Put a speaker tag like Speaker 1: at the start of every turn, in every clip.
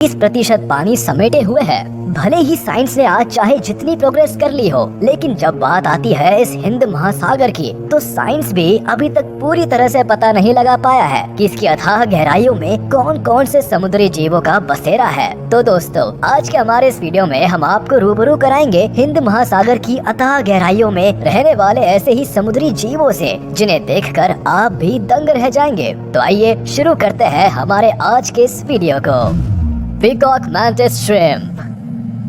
Speaker 1: 30% पानी समेटे हुए है। भले ही साइंस ने आज चाहे जितनी प्रोग्रेस कर ली हो, लेकिन जब बात आती है इस हिंद महासागर की, तो साइंस भी अभी तक पूरी तरह से पता नहीं लगा पाया है कि इसकी अथाह गहराइयों में कौन कौन से समुद्री जीवों का बसेरा है। तो दोस्तों, आज के हमारे इस वीडियो में हम आपको रूबरू कराएंगे हिंद महासागर की अथाह गहराइयों में रहने वाले ऐसे ही समुद्री जीवों से, जिन्हें देखकर आप भी दंग रह जाएंगे। तो आइए शुरू करते हैं हमारे आज के इस वीडियो को। Peacock mantis shrimp.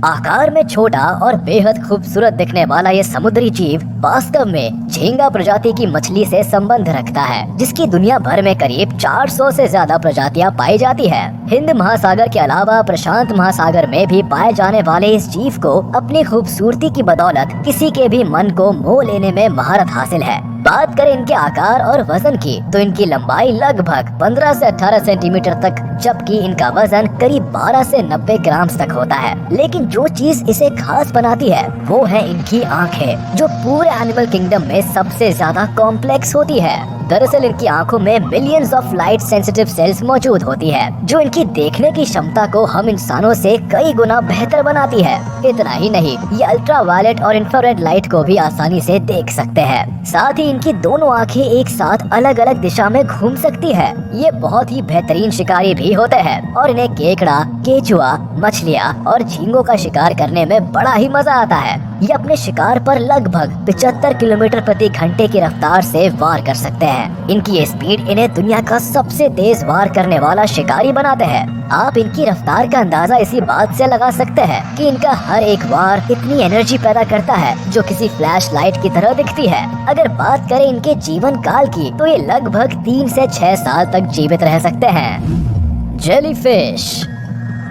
Speaker 1: आकार में छोटा और बेहद खूबसूरत दिखने वाला ये समुद्री जीव वास्तव में झींगा प्रजाति की मछली से संबंध रखता है, जिसकी दुनिया भर में करीब 400 से ज्यादा प्रजातियां पाई जाती है। हिंद महासागर के अलावा प्रशांत महासागर में भी पाए जाने वाले इस जीव को अपनी खूबसूरती की बदौलत किसी के भी मन को मोह लेने में महारत हासिल है। बात करें इनके आकार और वजन की, तो इनकी लंबाई लगभग 15 से 18 सेंटीमीटर तक, जबकि इनका वजन करीब 12 से 90 ग्राम तक होता है। लेकिन जो चीज इसे खास बनाती है वो है इनकी आंखें, जो पूरे एनिमल किंगडम में सबसे ज्यादा कॉम्प्लेक्स होती है। दरअसल इनकी आंखों में millions of light sensitive sales मौजूद होती है, जो इनकी देखने की क्षमता को हम इंसानों से कई गुना बेहतर बनाती है। इतना ही नहीं, ये अल्ट्रावायलेट और इंफ्रारेड लाइट को भी आसानी से देख सकते हैं। साथ ही इनकी दोनों आंखें एक साथ अलग अलग दिशा में घूम सकती है। ये बहुत ही बेहतरीन शिकारी भी होते हैं और इन्हें केकड़ा, केचुआ, मछलियाँ और झींगों का शिकार करने में बड़ा ही मजा आता है। ये अपने शिकार पर लगभग 75 किलोमीटर प्रति घंटे की रफ्तार से वार कर सकते हैं। इनकी ये स्पीड इन्हें दुनिया का सबसे तेज वार करने वाला शिकारी बनाते हैं। आप इनकी रफ्तार का अंदाजा इसी बात से लगा सकते हैं कि इनका हर एक वार इतनी एनर्जी पैदा करता है जो किसी फ्लैश लाइट की तरह दिखती है। अगर बात करें इनके जीवन काल की, तो ये लगभग 3 से 6 साल तक जीवित रह सकते हैं। जेलीफिश।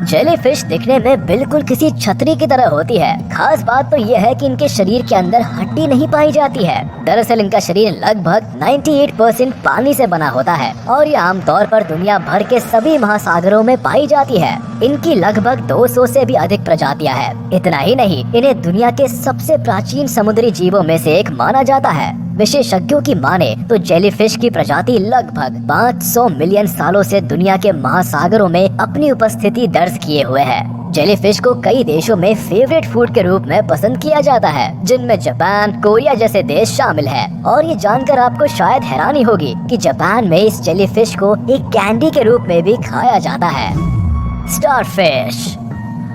Speaker 1: जेलीफिश दिखने में बिल्कुल किसी छतरी की तरह होती है। खास बात तो ये है कि इनके शरीर के अंदर हड्डी नहीं पाई जाती है। दरअसल इनका शरीर लगभग 98% पानी से बना होता है और ये आमतौर पर दुनिया भर के सभी महासागरों में पाई जाती है। इनकी लगभग 200 से भी अधिक प्रजातियां हैं। इतना ही नहीं, इन्हें दुनिया के सबसे प्राचीन समुद्री जीवों में से एक माना जाता है। विशेषज्ञों की माने तो जेलीफिश की प्रजाति लगभग 500 मिलियन सालों से दुनिया के महासागरों में अपनी उपस्थिति दर्ज किए हुए है। जेलीफिश को कई देशों में फेवरेट फूड के रूप में पसंद किया जाता है, जिनमें जापान, कोरिया जैसे देश शामिल है। और ये जानकर आपको शायद हैरानी होगी कि जापान में इस जेलीफिश को एक कैंडी के रूप में भी खाया जाता है। स्टारफिश।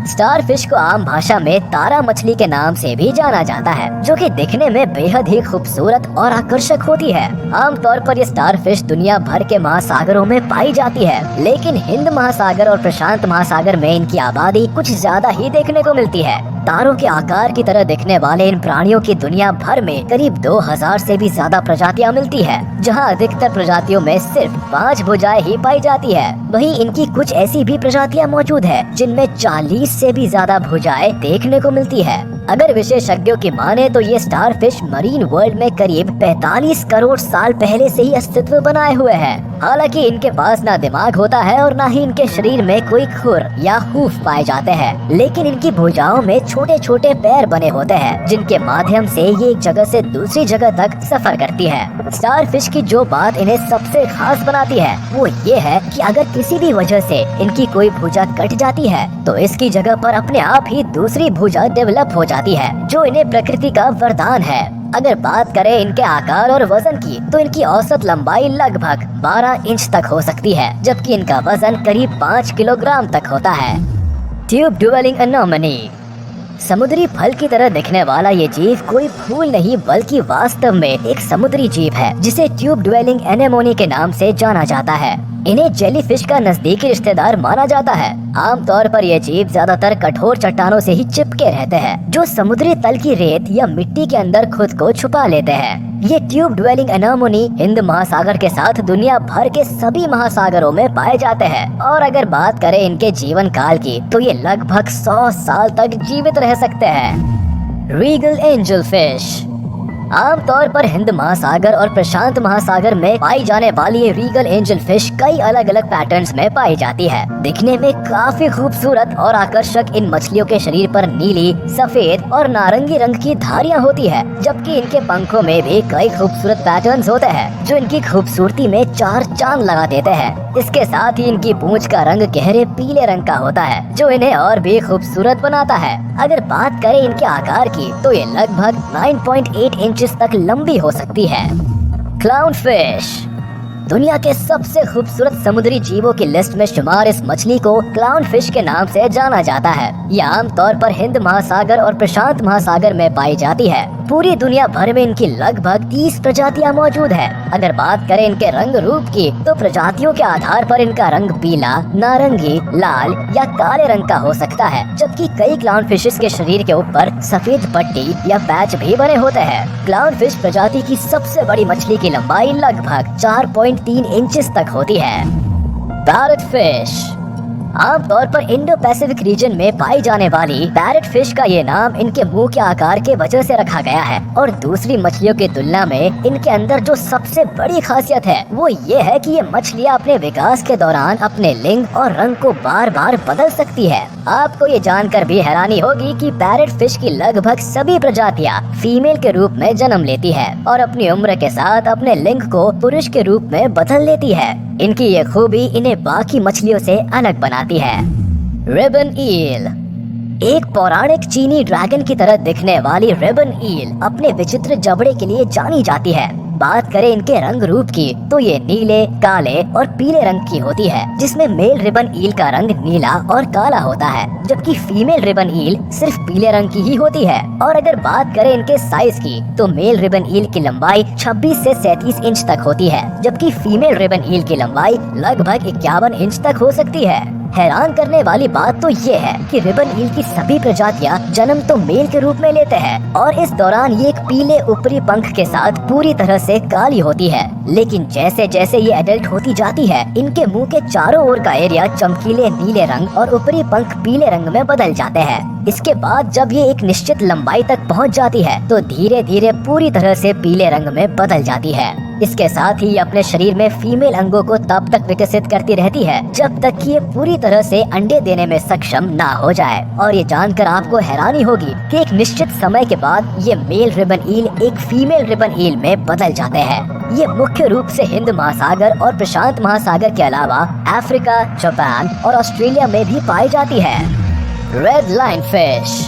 Speaker 1: स्टारफिश को आम भाषा में तारा मछली के नाम से भी जाना जाता है, जो कि दिखने में बेहद ही खूबसूरत और आकर्षक होती है। आमतौर पर ये स्टारफिश दुनिया भर के महासागरों में पाई जाती है, लेकिन हिंद महासागर और प्रशांत महासागर में इनकी आबादी कुछ ज्यादा ही देखने को मिलती है। तारों के आकार की तरह दिखने वाले इन प्राणियों की दुनिया भर में करीब 2000 से भी ज्यादा प्रजातियां मिलती है, जहां अधिकतर प्रजातियों में सिर्फ 5 भुजाएं ही पाई जाती है। वहीं इनकी कुछ ऐसी भी प्रजातियां मौजूद है जिनमें 40 से भी ज्यादा भुजाएं देखने को मिलती है। अगर विशेषज्ञों की माने तो ये स्टारफिश मरीन वर्ल्ड में करीब 45 करोड़ साल पहले से ही अस्तित्व बनाए हुए हैं। हालांकि इनके पास ना दिमाग होता है और ना ही इनके शरीर में कोई खुर या हूफ पाए जाते हैं, लेकिन इनकी भुजाओं में छोटे छोटे पैर बने होते हैं, जिनके माध्यम से ये एक जगह से दूसरी जगह तक सफर करती है। स्टारफिश की जो बात इन्हें सबसे खास बनाती है वो ये है कि अगर किसी भी वजह से इनकी कोई भुजा कट जाती है, तो इसकी जगह पर अपने आप ही दूसरी भुजा डेवलप हो जाती है, जो इन्हें प्रकृति का वरदान है। अगर बात करें इनके आकार और वजन की, तो इनकी औसत लंबाई लगभग 12 इंच तक हो सकती है, जबकि इनका वजन करीब 5 किलोग्राम तक होता है। Tube dwelling anemone. समुद्री फल की तरह दिखने वाला ये जीव कोई फूल नहीं बल्कि वास्तव में एक समुद्री जीव है, जिसे ट्यूब ड्वेलिंग एनेमोनी के नाम से जाना जाता है। इन्हें जेलीफिश का नजदीकी रिश्तेदार माना जाता है। आमतौर पर ये जीव ज्यादातर कठोर चट्टानों से ही चिपके रहते हैं, जो समुद्री तल की रेत या मिट्टी के अंदर खुद को छुपा लेते हैं। ये ट्यूब ड्वेलिंग एनोमनी हिंद महासागर के साथ दुनिया भर के सभी महासागरों में पाए जाते हैं। और अगर बात करें इनके जीवन काल की, तो ये लगभग 100 साल तक जीवित रह सकते हैं। Regal angel fish. आमतौर पर हिंद महासागर और प्रशांत महासागर में पाई जाने वाली ये रीगल एंजल फिश कई अलग अलग पैटर्न्स में पाई जाती है। दिखने में काफी खूबसूरत और आकर्षक इन मछलियों के शरीर पर नीली, सफेद और नारंगी रंग की धारियां होती है, जबकि इनके पंखों में भी कई खूबसूरत पैटर्न्स होते हैं जो इनकी खूबसूरती में चार चांद लगा देते हैं। इसके साथ ही इनकी पूंछ का रंग गहरे पीले रंग का होता है जो इन्हें और भी खूबसूरत बनाता है। अगर बात करें इनके आकार की तो ये लगभग 9.8 इंचेस तक लंबी हो सकती है। क्लाउन फिश दुनिया के सबसे खूबसूरत समुद्री जीवों की लिस्ट में शुमार इस मछली को क्लाउन फिश के नाम से जाना जाता है। ये आमतौर पर हिंद महासागर और प्रशांत महासागर में पाई जाती है। पूरी दुनिया भर में इनकी लगभग 30 प्रजातियां मौजूद है। अगर बात करें इनके रंग रूप की तो प्रजातियों के आधार पर इनका रंग पीला, नारंगी, लाल या काले रंग का हो सकता है, जबकि कई क्लाउन फिशेस के शरीर के ऊपर सफेद पट्टी या पैच भी बने होते हैं। क्लाउन फिश प्रजाति की सबसे बड़ी मछली की लंबाई लगभग 4.3 इंचेस तक होती है। पैरट फिश आमतौर पर इंडो पैसिफिक रीजन में पाई जाने वाली पैरट फिश का ये नाम इनके मुंह के आकार के वजह से रखा गया है और दूसरी मछलियों की तुलना में इनके अंदर जो सबसे बड़ी खासियत है वो ये है कि ये मछलियाँ अपने विकास के दौरान अपने लिंग और रंग को बार बार बदल सकती है। आपको ये जानकर भी हैरानी होगी कि पैरट फिश की लगभग सभी प्रजातियाँ फीमेल के रूप में जन्म लेती है और अपनी उम्र के साथ अपने लिंग को पुरुष के रूप में बदल लेती है। इनकी ये खूबी इन्हें बाकी मछलियों से अलग बनाती है। रिबन ईल एक पौराणिक चीनी ड्रैगन की तरह दिखने वाली रिबन ईल अपने विचित्र जबड़े के लिए जानी जाती है। बात करें इनके रंग रूप की तो ये नीले, काले और पीले रंग की होती है, जिसमें मेल रिबन ईल का रंग नीला और काला होता है, जबकि फीमेल रिबन ईल सिर्फ पीले रंग की ही होती है। और अगर बात करें इनके साइज की तो मेल रिबन ईल की लंबाई 26 से 37 इंच तक होती है, जबकि फीमेल रिबन ईल की लंबाई लगभग 51 इंच तक हो सकती है। हैरान करने वाली बात तो ये है कि रिबन ईल की सभी प्रजातियां जन्म तो मेल के रूप में लेते हैं और इस दौरान ये एक पीले ऊपरी पंख के साथ पूरी तरह से काली होती है, लेकिन जैसे जैसे ये एडल्ट होती जाती है इनके मुंह के चारों ओर का एरिया चमकीले नीले रंग और ऊपरी पंख पीले रंग में बदल जाते हैं। इसके बाद जब ये एक निश्चित लंबाई तक पहुंच जाती है तो धीरे धीरे पूरी तरह से पीले रंग में बदल जाती है। इसके साथ ही अपने शरीर में फीमेल अंगों को तब तक विकसित करती रहती है जब तक कि ये पूरी तरह से अंडे देने में सक्षम ना हो जाए। और ये जानकर आपको हैरानी होगी कि एक निश्चित समय के बाद ये मेल रिबन ईल एक फीमेल रिबन ईल में बदल जाते हैं। ये मुख्य रूप से हिंद महासागर और प्रशांत महासागर के अलावा अफ्रीका, जापान और ऑस्ट्रेलिया में भी पाई जाती है। रेड लाइन फिश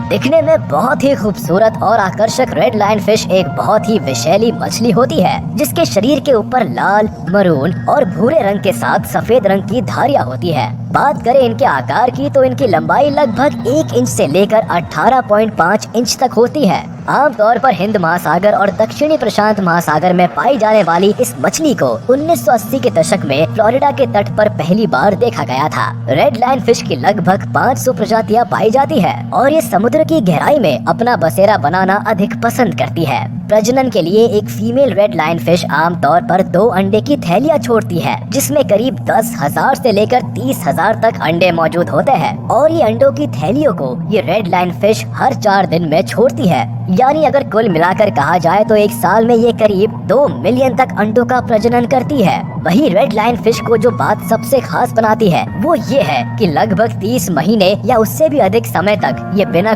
Speaker 1: दिखने में बहुत ही खूबसूरत और आकर्षक रेड लाइन फिश एक बहुत ही विषैली मछली होती है, जिसके शरीर के ऊपर लाल, मरून और भूरे रंग के साथ सफेद रंग की धारियां होती है। बात करें इनके आकार की तो इनकी लंबाई लगभग 1 इंच से लेकर 18.5 इंच तक होती है। आमतौर पर हिंद महासागर और दक्षिणी प्रशांत महासागर में पाई जाने वाली इस मछली को 1980 के दशक में फ्लोरिडा के तट पर पहली बार देखा गया था। रेड लाइन फिश की लगभग 500 प्रजातियां पाई जाती है और ये समुद्र की गहराई में अपना बसेरा बनाना अधिक पसंद करती है। प्रजनन के लिए एक फीमेल रेड लाइन फिश आमतौर पर 2 अंडे की थैलियां छोड़ती है, जिसमें करीब 10,000 से लेकर 30,000 तक अंडे मौजूद होते हैं और ये अंडों की थैलियों को ये रेड लाइन फिश हर 4 दिन में छोड़ती है। यानी अगर कुल मिलाकर कहा जाए तो एक साल में ये करीब 2 मिलियन तक अंडों का प्रजनन करती है। वही रेड लाइन फिश को जो बात सबसे खास बनाती है वो ये है कि लगभग 30 महीने या उससे भी अधिक समय तक ये बिना